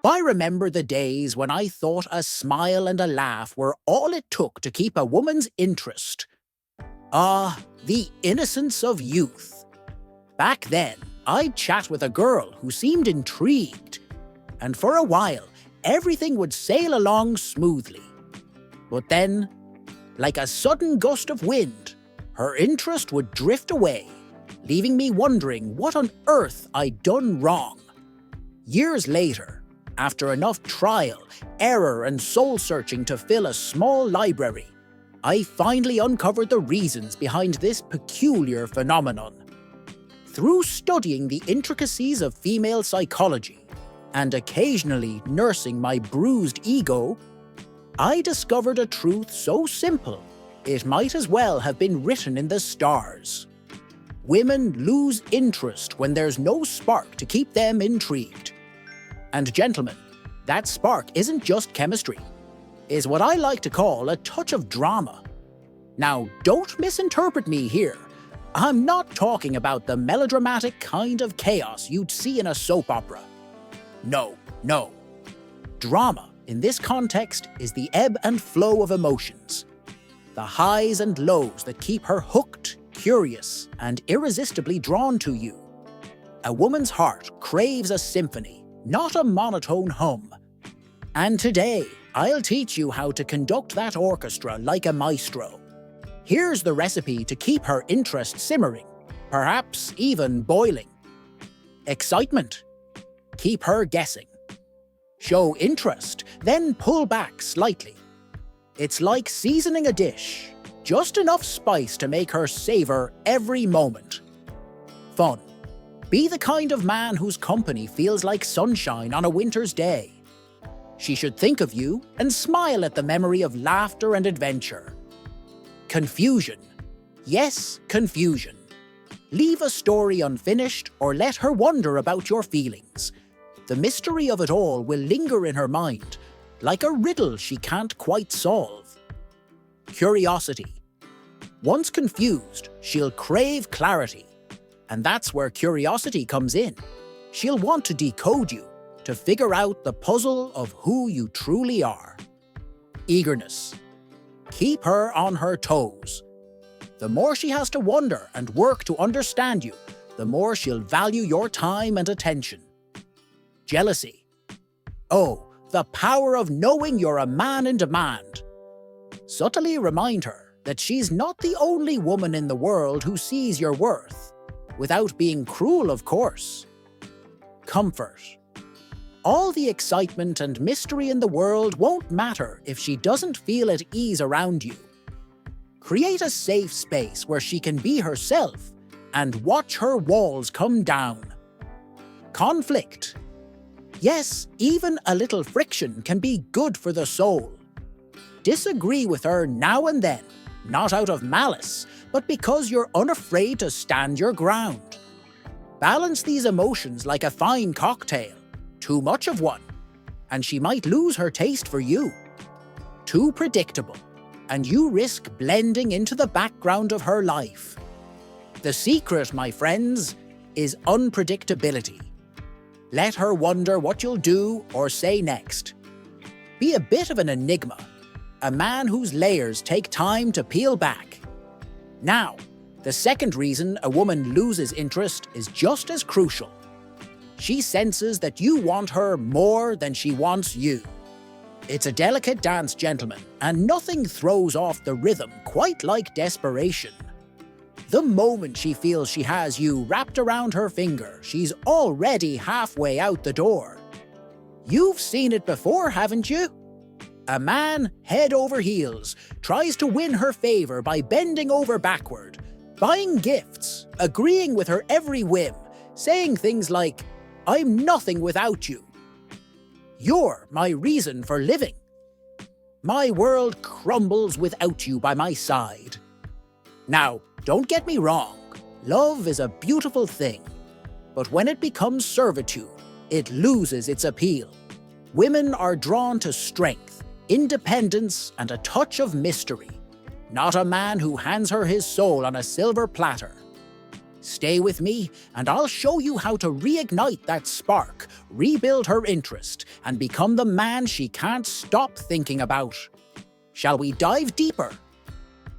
I remember the days when I thought a smile and a laugh were all it took to keep a woman's interest. Ah, the innocence of youth. Back then, I'd chat with a girl who seemed intrigued, and for a while, everything would sail along smoothly. But then, like a sudden gust of wind, her interest would drift away, leaving me wondering what on earth I'd done wrong. Years later, after enough trial, error and soul-searching to fill a small library, I finally uncovered the reasons behind this peculiar phenomenon. Through studying the intricacies of female psychology and occasionally nursing my bruised ego, I discovered a truth so simple it might as well have been written in the stars. Women lose interest when there's no spark to keep them intrigued. And gentlemen, that spark isn't just chemistry. It's what I like to call a touch of drama. Now, don't misinterpret me here. I'm not talking about the melodramatic kind of chaos you'd see in a soap opera. No. Drama, in this context, is the ebb and flow of emotions. The highs and lows that keep her hooked, curious, and irresistibly drawn to you. A woman's heart craves a symphony, not a monotone hum. And today, I'll teach you how to conduct that orchestra like a maestro. Here's the recipe to keep her interest simmering, perhaps even boiling. Excitement. Keep her guessing. Show interest, then pull back slightly. It's like seasoning a dish, just enough spice to make her savor every moment. Fun. Be the kind of man whose company feels like sunshine on a winter's day. She should think of you and smile at the memory of laughter and adventure. Confusion. Yes, confusion. Leave a story unfinished or let her wonder about your feelings. The mystery of it all will linger in her mind, like a riddle she can't quite solve. Curiosity. Once confused, she'll crave clarity. And that's where curiosity comes in. She'll want to decode you, to figure out the puzzle of who you truly are. Eagerness. Keep her on her toes. The more she has to wonder and work to understand you, the more she'll value your time and attention. Jealousy. Oh, the power of knowing you're a man in demand. Subtly remind her that she's not the only woman in the world who sees your worth, without being cruel, of course. Comfort. All the excitement and mystery in the world won't matter if she doesn't feel at ease around you. Create a safe space where she can be herself and watch her walls come down. Conflict. Yes, even a little friction can be good for the soul. Disagree with her now and then, not out of malice, but because you're unafraid to stand your ground. Balance these emotions like a fine cocktail. Too much of one, and she might lose her taste for you. Too predictable, and you risk blending into the background of her life. The secret, my friends, is unpredictability. Let her wonder what you'll do or say next. Be a bit of an enigma, a man whose layers take time to peel back. Now, the second reason a woman loses interest is just as crucial. She senses that you want her more than she wants you. It's a delicate dance, gentlemen, and nothing throws off the rhythm quite like desperation. The moment she feels she has you wrapped around her finger, she's already halfway out the door. You've seen it before, haven't you? A man, head over heels, tries to win her favor by bending over backward, buying gifts, agreeing with her every whim, saying things like, "I'm nothing without you. You're my reason for living. My world crumbles without you by my side." Now, don't get me wrong. Love is a beautiful thing. But when it becomes servitude, it loses its appeal. Women are drawn to strength, independence, and a touch of mystery. Not a man who hands her his soul on a silver platter. Stay with me, and I'll show you how to reignite that spark, rebuild her interest, and become the man she can't stop thinking about. Shall we dive deeper?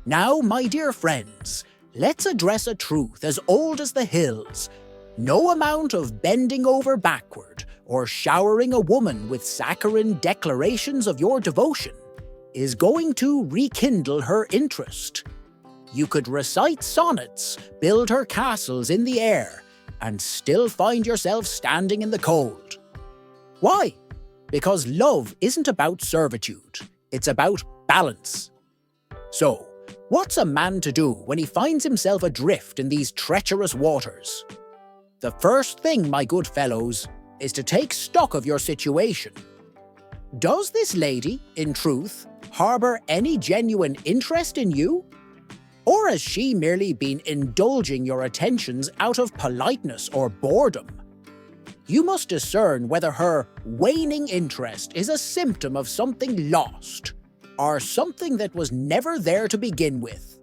Now, my dear friends, let's address a truth as old as the hills. No amount of bending over backward or showering a woman with saccharine declarations of your devotion is going to rekindle her interest. You could recite sonnets, build her castles in the air, and still find yourself standing in the cold. Why? Because love isn't about servitude, it's about balance. So, what's a man to do when he finds himself adrift in these treacherous waters? The first thing, my good fellows, is to take stock of your situation. Does this lady, in truth, harbour any genuine interest in you? Or has she merely been indulging your attentions out of politeness or boredom? You must discern whether her waning interest is a symptom of something lost, or something that was never there to begin with.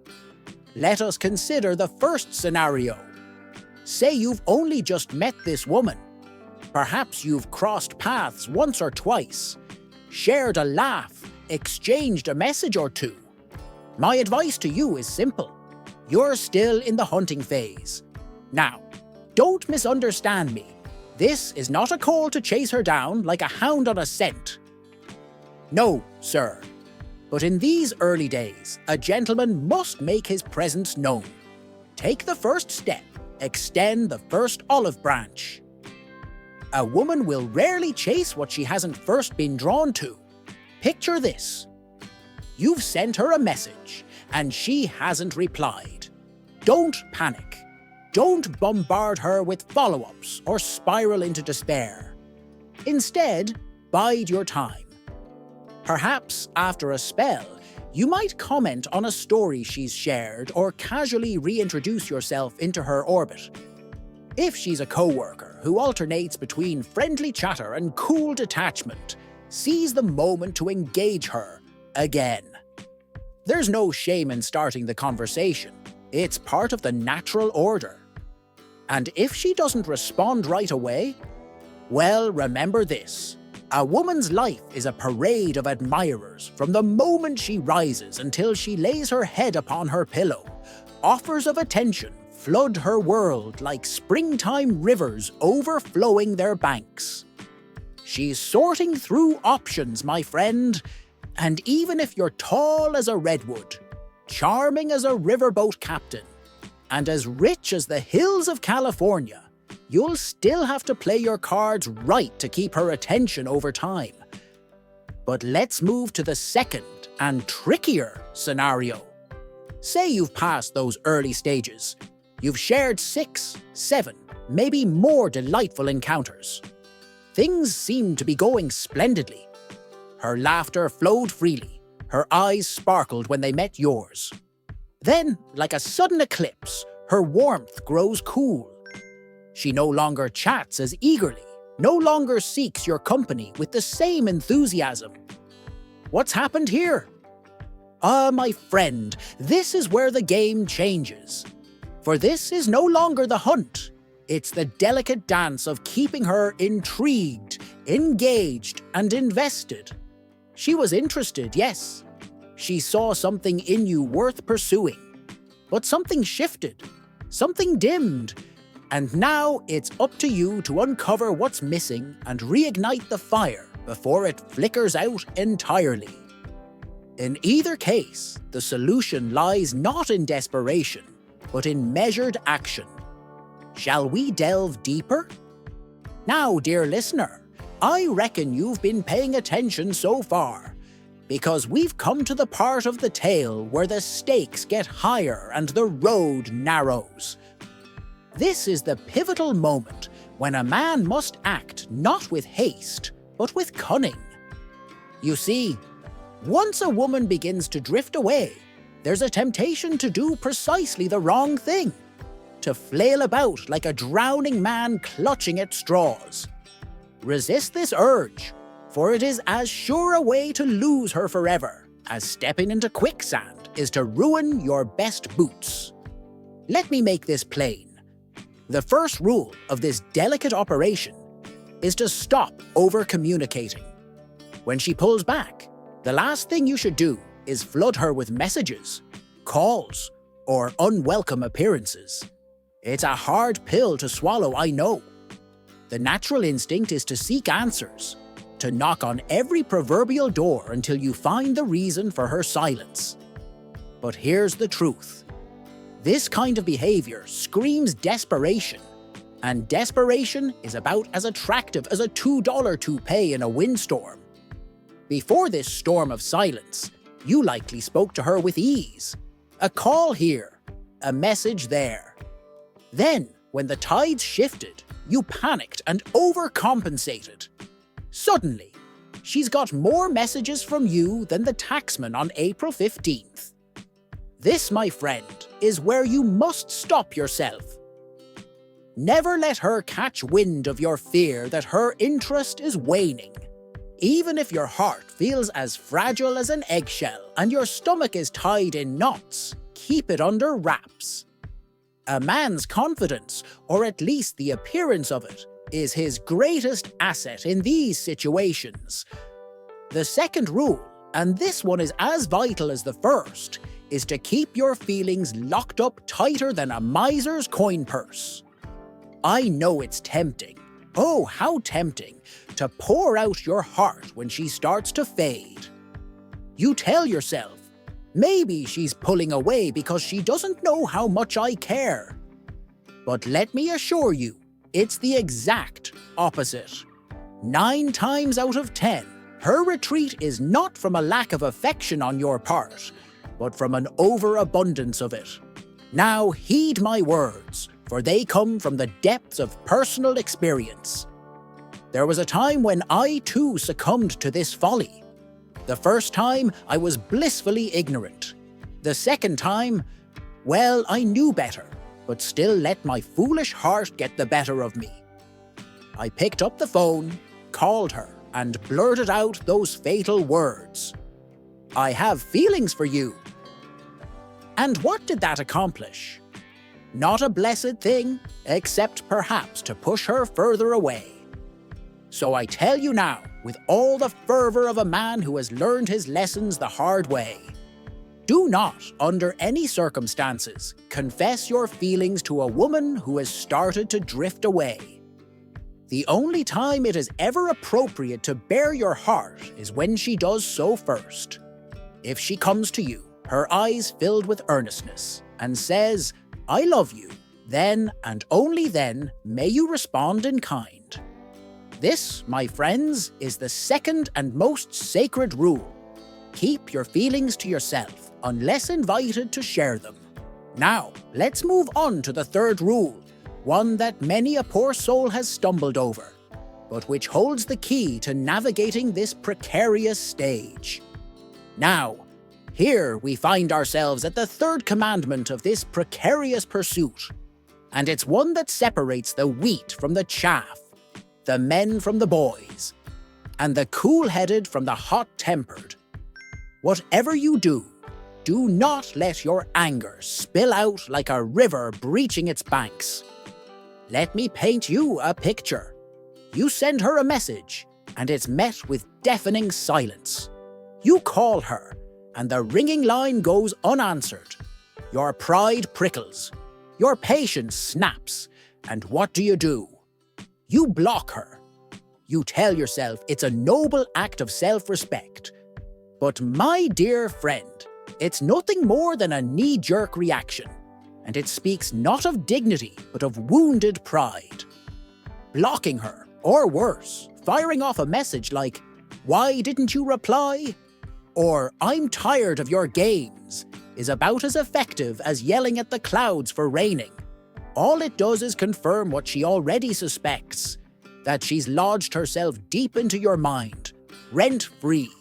Let us consider the first scenario. Say you've only just met this woman. Perhaps you've crossed paths once or twice, shared a laugh, exchanged a message or two. My advice to you is simple. You're still in the hunting phase. Now, don't misunderstand me. This is not a call to chase her down like a hound on a scent. No, sir. But in these early days, a gentleman must make his presence known. Take the first step, extend the first olive branch. A woman will rarely chase what she hasn't first been drawn to. Picture this. You've sent her a message, and she hasn't replied. Don't panic. Don't bombard her with follow-ups or spiral into despair. Instead, bide your time. Perhaps after a spell, you might comment on a story she's shared or casually reintroduce yourself into her orbit. If she's a co-worker who alternates between friendly chatter and cool detachment, seize the moment to engage her again. There's no shame in starting the conversation. It's part of the natural order. And if she doesn't respond right away, well, remember this. A woman's life is a parade of admirers from the moment she rises until she lays her head upon her pillow. Offers of attention flood her world like springtime rivers overflowing their banks. She's sorting through options, my friend, and even if you're tall as a redwood, charming as a riverboat captain, and as rich as the hills of California, you'll still have to play your cards right to keep her attention over time. But let's move to the second and trickier scenario. Say you've passed those early stages. You've shared 6, 7, maybe more delightful encounters. Things seem to be going splendidly. Her laughter flowed freely. Her eyes sparkled when they met yours. Then, like a sudden eclipse, her warmth grows cool. She no longer chats as eagerly, no longer seeks your company with the same enthusiasm. What's happened here? Ah, my friend, this is where the game changes. For this is no longer the hunt. It's the delicate dance of keeping her intrigued, engaged, and invested. She was interested, yes. She saw something in you worth pursuing. But something shifted, something dimmed, and now it's up to you to uncover what's missing and reignite the fire before it flickers out entirely. In either case, the solution lies not in desperation, but in measured action. Shall we delve deeper? Now, dear listener, I reckon you've been paying attention so far, because we've come to the part of the tale where the stakes get higher and the road narrows. This is the pivotal moment when a man must act not with haste, but with cunning. You see, once a woman begins to drift away, there's a temptation to do precisely the wrong thing, to flail about like a drowning man clutching at straws. Resist this urge, for it is as sure a way to lose her forever as stepping into quicksand is to ruin your best boots. Let me make this plain. The first rule of this delicate operation is to stop over-communicating. When she pulls back, the last thing you should do is flood her with messages, calls, or unwelcome appearances. It's a hard pill to swallow, I know. The natural instinct is to seek answers, to knock on every proverbial door until you find the reason for her silence. But here's the truth. This kind of behavior screams desperation, and desperation is about as attractive as a $2 toupee in a windstorm. Before this storm of silence, you likely spoke to her with ease. A call here, a message there. Then, when the tides shifted, you panicked and overcompensated. Suddenly, she's got more messages from you than the taxman on April 15th. This, my friend, is where you must stop yourself. Never let her catch wind of your fear that her interest is waning. Even if your heart feels as fragile as an eggshell and your stomach is tied in knots, keep it under wraps. A man's confidence, or at least the appearance of it, is his greatest asset in these situations. The second rule, and this one is as vital as the first, is to keep your feelings locked up tighter than a miser's coin purse. I know it's tempting, oh how tempting, to pour out your heart when she starts to fade. You tell yourself, maybe she's pulling away because she doesn't know how much I care. But let me assure you, it's the exact opposite. 9 times out of 10, her retreat is not from a lack of affection on your part, but from an overabundance of it. Now heed my words, for they come from the depths of personal experience. There was a time when I too succumbed to this folly. The first time, I was blissfully ignorant. The second time, well, I knew better, but still let my foolish heart get the better of me. I picked up the phone, called her, and blurted out those fatal words. I have feelings for you. And what did that accomplish? Not a blessed thing, except perhaps to push her further away. So I tell you now, with all the fervor of a man who has learned his lessons the hard way, do not, under any circumstances, confess your feelings to a woman who has started to drift away. The only time it is ever appropriate to bare your heart is when she does so first. If she comes to you, her eyes filled with earnestness, and says, "I love you," then and only then may you respond in kind. This, my friends, is the second and most sacred rule. Keep your feelings to yourself, unless invited to share them. Now, let's move on to the third rule, one that many a poor soul has stumbled over, but which holds the key to navigating this precarious stage. Now, here we find ourselves at the third commandment of this precarious pursuit, and it's one that separates the wheat from the chaff, the men from the boys, and the cool-headed from the hot-tempered. Whatever you do, do not let your anger spill out like a river breaching its banks. Let me paint you a picture. You send her a message, and it's met with deafening silence. You call her, and the ringing line goes unanswered. Your pride prickles. Your patience snaps. And what do? You block her. You tell yourself it's a noble act of self-respect. But my dear friend, it's nothing more than a knee-jerk reaction, and it speaks not of dignity, but of wounded pride. Blocking her, or worse, firing off a message like, "Why didn't you reply?" or "I'm tired of your games," is about as effective as yelling at the clouds for raining. All it does is confirm what she already suspects, that she's lodged herself deep into your mind, rent-free.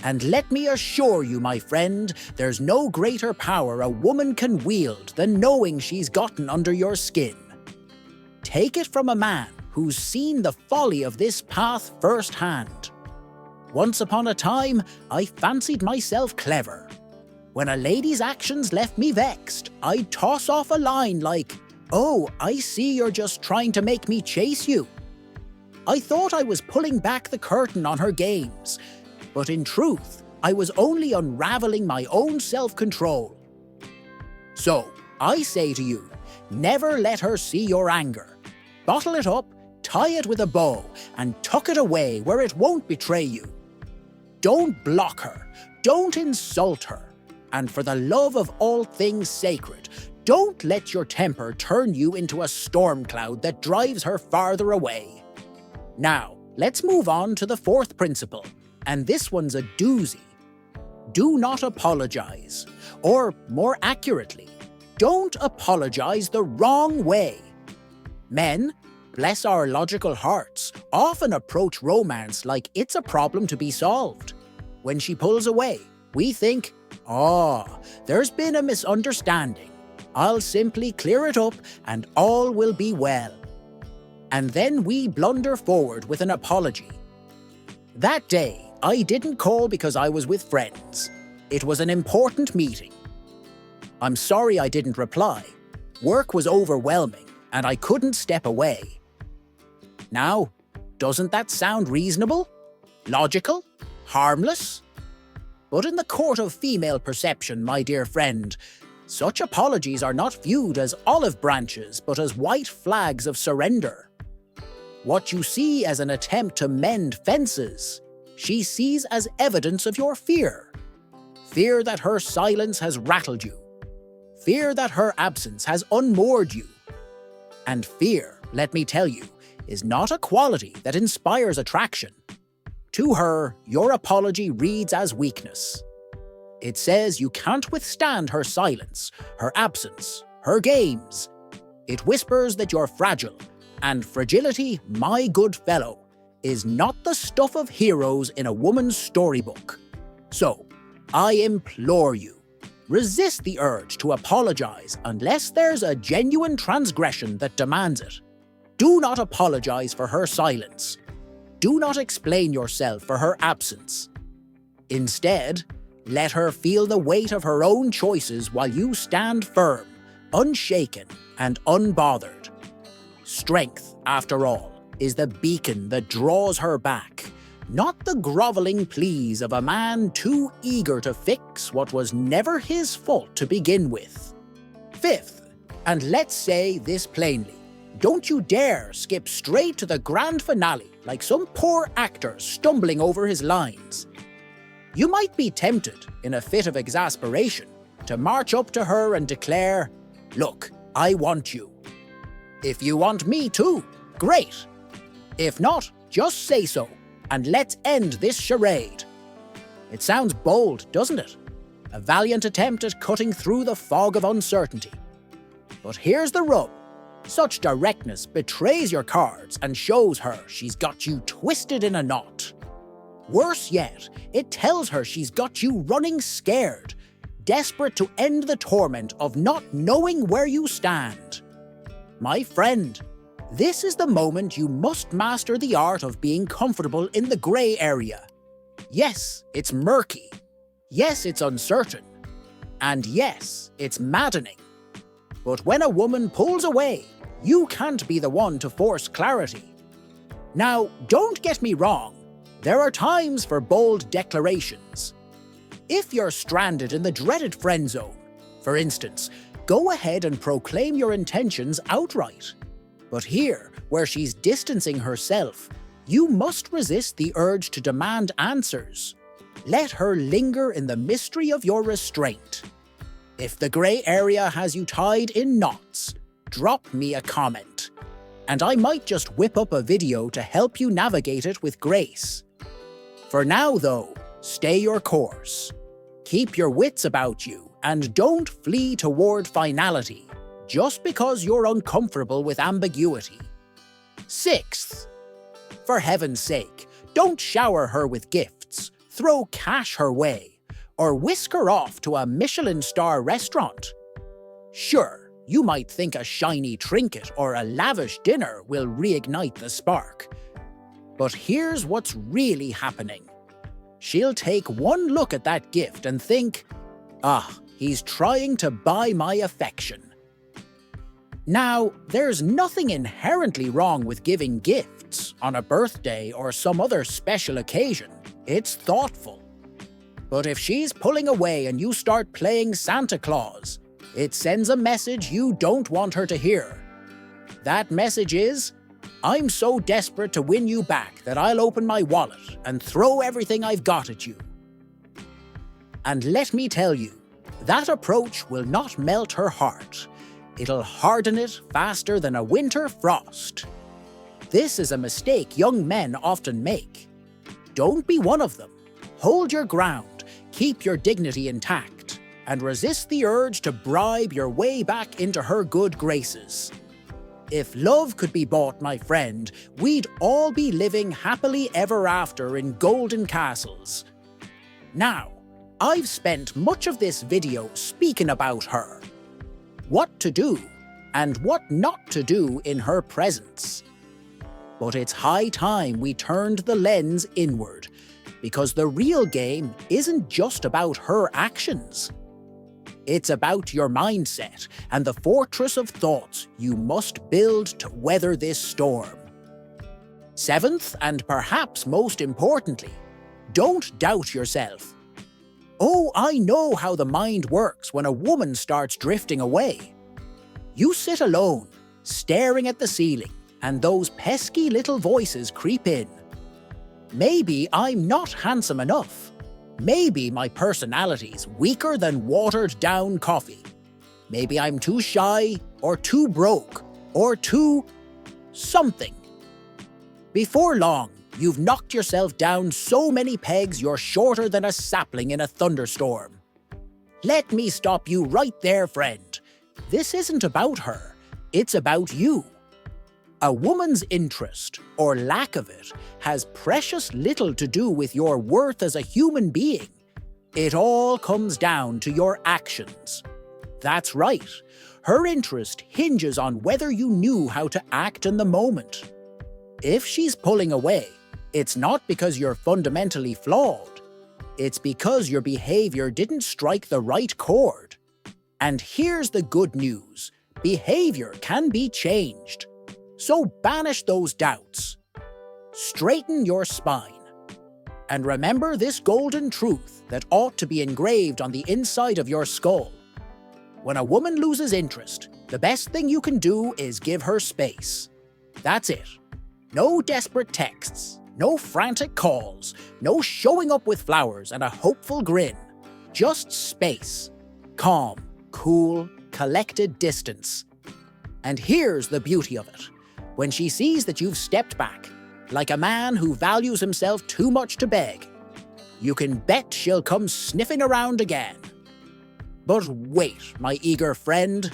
And let me assure you, my friend, there's no greater power a woman can wield than knowing she's gotten under your skin. Take it from a man who's seen the folly of this path firsthand. Once upon a time, I fancied myself clever. When a lady's actions left me vexed, I'd toss off a line like, "Oh, I see you're just trying to make me chase you. I thought I was pulling back the curtain on her games, but in truth, I was only unraveling my own self-control. So, I say to you, never let her see your anger. Bottle it up, tie it with a bow, and tuck it away where it won't betray you. Don't block her, don't insult her, and for the love of all things sacred, don't let your temper turn you into a storm cloud that drives her farther away." Now, let's move on to the fourth principle, and this one's a doozy. Do not apologize, or more accurately, don't apologize the wrong way. Men, bless our logical hearts, often approach romance like it's a problem to be solved. When she pulls away, we think, there's been a misunderstanding. I'll simply clear it up and all will be well. And then we blunder forward with an apology. That day, I didn't call because I was with friends. It was an important meeting. I'm sorry I didn't reply. Work was overwhelming and I couldn't step away. Now, doesn't that sound reasonable? Logical? Harmless? But in the court of female perception, my dear friend, such apologies are not viewed as olive branches but as white flags of surrender. What you see as an attempt to mend fences, she sees as evidence of your fear. Fear that her silence has rattled you. Fear that her absence has unmoored you. And fear, let me tell you, is not a quality that inspires attraction. To her, your apology reads as weakness. It says you can't withstand her silence, her absence, her games. It whispers that you're fragile, and fragility, my good fellow, is not the stuff of heroes in a woman's storybook. So, I implore you, resist the urge to apologize unless there's a genuine transgression that demands it. Do not apologize for her silence. Do not explain yourself for her absence. Instead, let her feel the weight of her own choices while you stand firm, unshaken, and unbothered. Strength, after all, is the beacon that draws her back, not the groveling pleas of a man too eager to fix what was never his fault to begin with. Fifth, and let's say this plainly, don't you dare skip straight to the grand finale like some poor actor stumbling over his lines. You might be tempted, in a fit of exasperation, to march up to her and declare, "Look, I want you." If you want me too, great. If not, just say so, and let's end this charade. It sounds bold, doesn't it? A valiant attempt at cutting through the fog of uncertainty. But here's the rub. Such directness betrays your cards and shows her she's got you twisted in a knot. Worse yet, it tells her she's got you running scared, desperate to end the torment of not knowing where you stand. My friend, this is the moment you must master the art of being comfortable in the grey area. Yes, it's murky. Yes, it's uncertain. And yes, it's maddening. But when a woman pulls away, you can't be the one to force clarity. Now, don't get me wrong. There are times for bold declarations. If you're stranded in the dreaded friend zone, for instance, go ahead and proclaim your intentions outright. But here, where she's distancing herself, you must resist the urge to demand answers. Let her linger in the mystery of your restraint. If the grey area has you tied in knots, drop me a comment. And I might just whip up a video to help you navigate it with grace. For now, though, stay your course. Keep your wits about you, and don't flee toward finality, just because you're uncomfortable with ambiguity. Sixth, for heaven's sake, don't shower her with gifts, throw cash her way, or whisk her off to a Michelin star restaurant. Sure, you might think a shiny trinket or a lavish dinner will reignite the spark. But here's what's really happening. She'll take one look at that gift and think, he's trying to buy my affection. Now, there's nothing inherently wrong with giving gifts on a birthday or some other special occasion. It's thoughtful. But if she's pulling away and you start playing Santa Claus, it sends a message you don't want her to hear. That message is, I'm so desperate to win you back that I'll open my wallet and throw everything I've got at you. And let me tell you, that approach will not melt her heart. It'll harden it faster than a winter frost. This is a mistake young men often make. Don't be one of them. Hold your ground, keep your dignity intact, and resist the urge to bribe your way back into her good graces. If love could be bought, my friend, we'd all be living happily ever after in golden castles. Now, I've spent much of this video speaking about her. What to do and what not to do in her presence. But it's high time we turned the lens inward, because the real game isn't just about her actions. It's about your mindset and the fortress of thoughts you must build to weather this storm. Seventh, and perhaps most importantly, don't doubt yourself. Oh, I know how the mind works when a woman starts drifting away. You sit alone, staring at the ceiling, and those pesky little voices creep in. Maybe I'm not handsome enough. Maybe my personality's weaker than watered-down coffee. Maybe I'm too shy, or too broke, or too something. Before long, you've knocked yourself down so many pegs you're shorter than a sapling in a thunderstorm. Let me stop you right there, friend. This isn't about her. It's about you. A woman's interest, or lack of it, has precious little to do with your worth as a human being. It all comes down to your actions. That's right. Her interest hinges on whether you knew how to act in the moment. If she's pulling away, it's not because you're fundamentally flawed. It's because your behavior didn't strike the right chord. And here's the good news. Behavior can be changed. So banish those doubts. Straighten your spine. And remember this golden truth that ought to be engraved on the inside of your skull. When a woman loses interest, the best thing you can do is give her space. That's it. No desperate texts, no frantic calls, no showing up with flowers and a hopeful grin. Just space. Calm, cool, collected distance. And here's the beauty of it. When she sees that you've stepped back, like a man who values himself too much to beg, you can bet she'll come sniffing around again. But wait, my eager friend,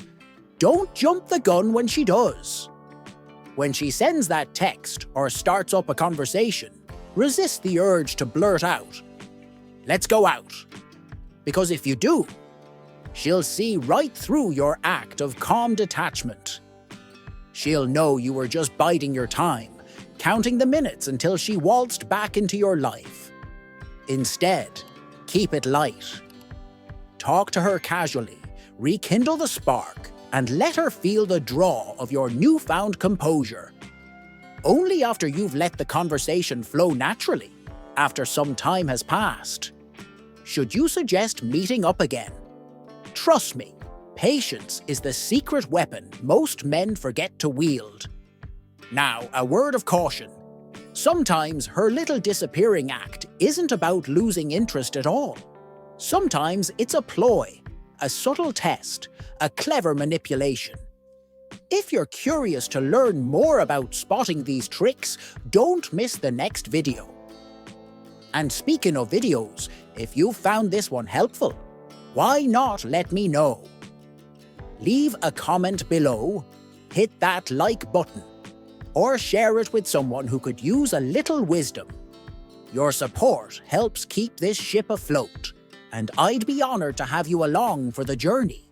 don't jump the gun when she does. When she sends that text or starts up a conversation, resist the urge to blurt out, "Let's go out." Because if you do, she'll see right through your act of calm detachment. She'll know you were just biding your time, counting the minutes until she waltzed back into your life. Instead, keep it light. Talk to her casually, rekindle the spark, and let her feel the draw of your newfound composure. Only after you've let the conversation flow naturally, after some time has passed, should you suggest meeting up again. Trust me, patience is the secret weapon most men forget to wield. Now, a word of caution. Sometimes her little disappearing act isn't about losing interest at all. Sometimes it's a ploy, a subtle test, a clever manipulation. If you're curious to learn more about spotting these tricks, don't miss the next video. And speaking of videos, if you found this one helpful, why not let me know? Leave a comment below, hit that like button, or share it with someone who could use a little wisdom. Your support helps keep this ship afloat, and I'd be honored to have you along for the journey.